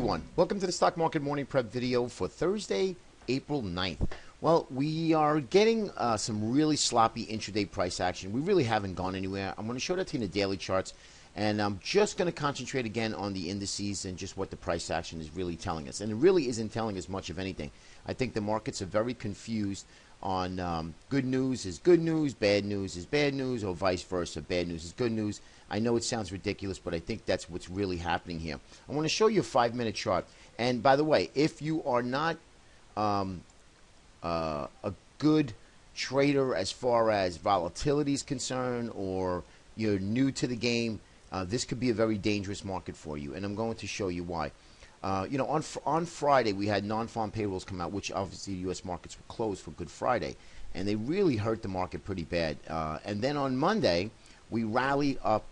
everyone. Welcome to the Stock Market Morning Prep video for Thursday, April 9th. Well, we are getting some really sloppy intraday price action. We really haven't gone anywhere. I'm going to show that to you in the daily charts, and I'm just going to concentrate again on the indices and just what the price action is really telling us. And it really isn't telling us much of anything. I think the markets are very confused on good news is good news, bad news is bad news, or vice versa. Bad news is good news. I know it sounds ridiculous, but I think that's what's really happening here. I want to show you a 5-minute chart. And by the way, if you are not a good trader as far as volatility is concerned, or you're new to the game, this could be a very dangerous market for you. And I'm going to show you why. On Friday, we had non-farm payrolls come out, which obviously the U.S. markets were closed for Good Friday. And they really hurt the market pretty bad. And then on Monday, we rallied up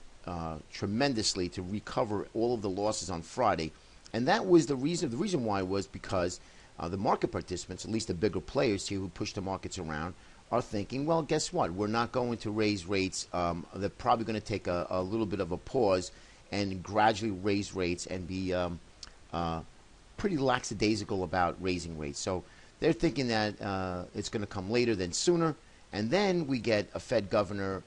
tremendously to recover all of the losses on Friday. And that was the reason. The reason why was because the market participants, at least the bigger players here who push the markets around, are thinking, well, guess what? We're not going to raise rates. They're probably going to take a little bit of a pause and gradually raise rates and be pretty lackadaisical about raising rates. So they're thinking that it's going to come later than sooner. And then we get a Fed governor,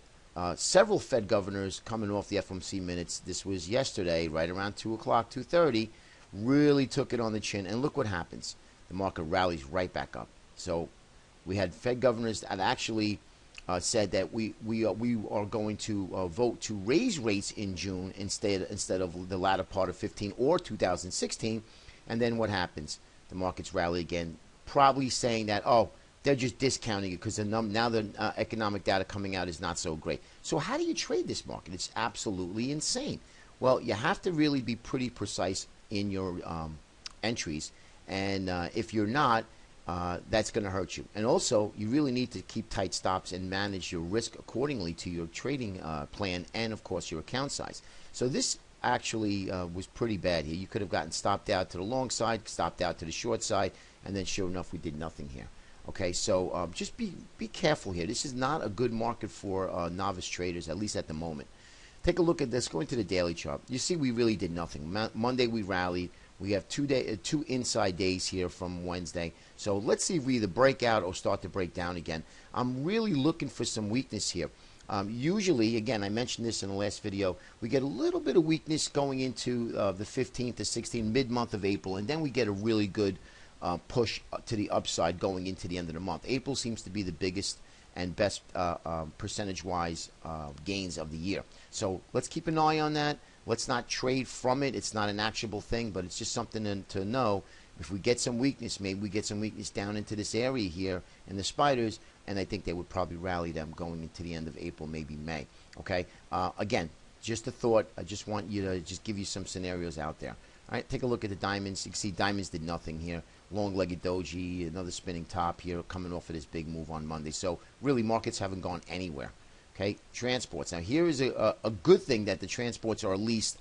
several Fed governors coming off the FOMC minutes. This was yesterday, right around 2 o'clock, 2:30, really took it on the chin. And look what happens. The market rallies right back up. So we had Fed governors that actually said that we are going to vote to raise rates in June instead of the latter part of 15 or 2016. And then what happens? The markets rally again, probably saying that, oh, they're just discounting it because now the economic data coming out is not so great. So how do you trade this market? It's absolutely insane. Well, you have to really be pretty precise in your entries. And if you're not, that's going to hurt you. And also, you really need to keep tight stops and manage your risk accordingly to your trading plan and, of course, your account size. So this actually was pretty bad here. You could have gotten stopped out to the long side, stopped out to the short side, and then sure enough, we did nothing here. Okay, so just be careful here. This is not a good market for novice traders, at least at the moment. Take a look at this. Go into the daily chart. You see we really did nothing. Monday we rallied. We have two inside days here from Wednesday. So let's see if we either break out or start to break down again. I'm really looking for some weakness here. Usually, again, I mentioned this in the last video, we get a little bit of weakness going into the 15th to 16th, mid-month of April, and then we get a really good push to the upside going into the end of the month. April seems to be the biggest and best percentage-wise gains of the year. So let's keep an eye on that. Let's not trade from it. It's not an actionable thing, but it's just something to know. If we get some weakness, maybe we get some weakness down into this area here in the spiders, and I think they would probably rally them going into the end of April, maybe May. Okay? Again, just a thought. I just want you to just give you some scenarios out there. All right, take a look at the diamonds. You can see diamonds did nothing here. Long-legged doji, another spinning top here coming off of this big move on Monday. So really, markets haven't gone anywhere. Okay, transports. Now here is a good thing that the transports are at least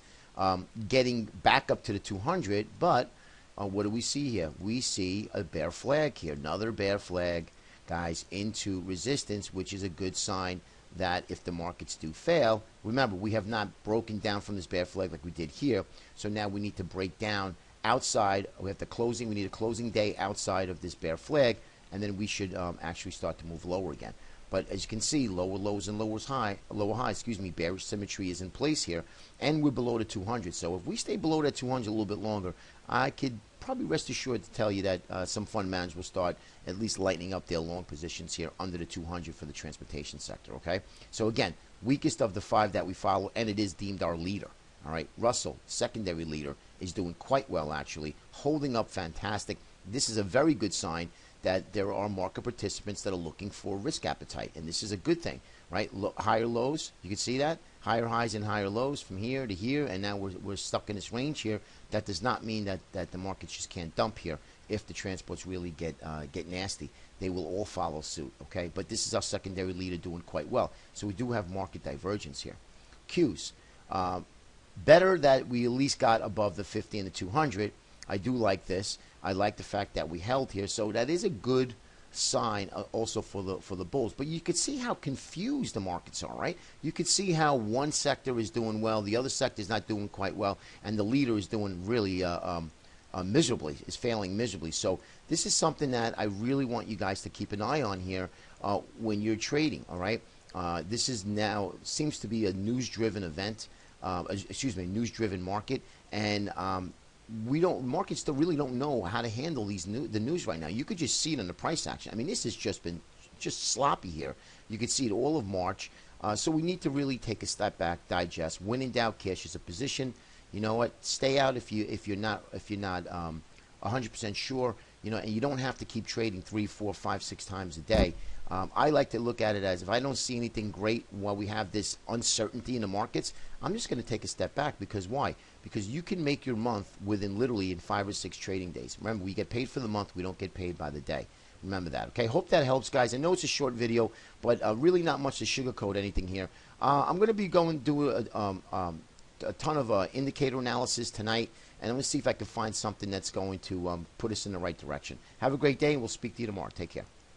getting back up to the 200. But what do we see here? We see a bear flag here, another bear flag, guys, into resistance, which is a good sign that if the markets do fail, remember we have not broken down from this bear flag like we did here. So now we need to break down outside. We have the closing. We need a closing day outside of this bear flag, and then we should actually start to move lower again. But as you can see, lower lows and lower highs, bearish symmetry is in place here, and we're below the 200. So if we stay below that 200 a little bit longer, I could probably rest assured to tell you that some fund managers will start at least lightening up their long positions here under the 200 for the transportation sector. Okay, so again, weakest of the 5 that we follow, and it is deemed our leader. All right, Russell, secondary leader, is doing quite well actually, holding up fantastic. This is a very good sign that there are market participants that are looking for risk appetite, and this is a good thing, right? Higher lows, you can see that, higher highs and higher lows from here to here, and now we're stuck in this range here. That does not mean that the markets just can't dump here. If the transports really get nasty, they will all follow suit, okay? But this is our secondary leader doing quite well, so we do have market divergence here. Qs, better that we at least got above the 50 and the 200. I do like this. I like the fact that we held here, so that is a good sign also for the bulls. But you could see how confused the markets are, right? You could see how one sector is doing well, the other sector is not doing quite well, and the leader is doing really miserably, is failing miserably. So this is something that I really want you guys to keep an eye on here when you're trading. All right, this is now seems to be a news-driven event. Excuse me, news-driven market, and markets still really don't know how to handle the news right now. You could just see it in the price action. I mean, this has just been just sloppy here. You could see it all of March. So we need to really take a step back, digest. When in doubt, cash is a position. You know what? Stay out if you're not 100% sure. You know, and you don't have to keep trading 3, 4, 5, 6 times a day. I like to look at it as if I don't see anything great while we have this uncertainty in the markets, I'm just going to take a step back. Because why? Because you can make your month within literally in 5 or 6 trading days. Remember, we get paid for the month. We don't get paid by the day. Remember that, okay? Hope that helps, guys. I know it's a short video, but really not much to sugarcoat anything here. I'm going to be going to do a ton of indicator analysis tonight, and I'm going to see if I can find something that's going to put us in the right direction. Have a great day, and we'll speak to you tomorrow. Take care.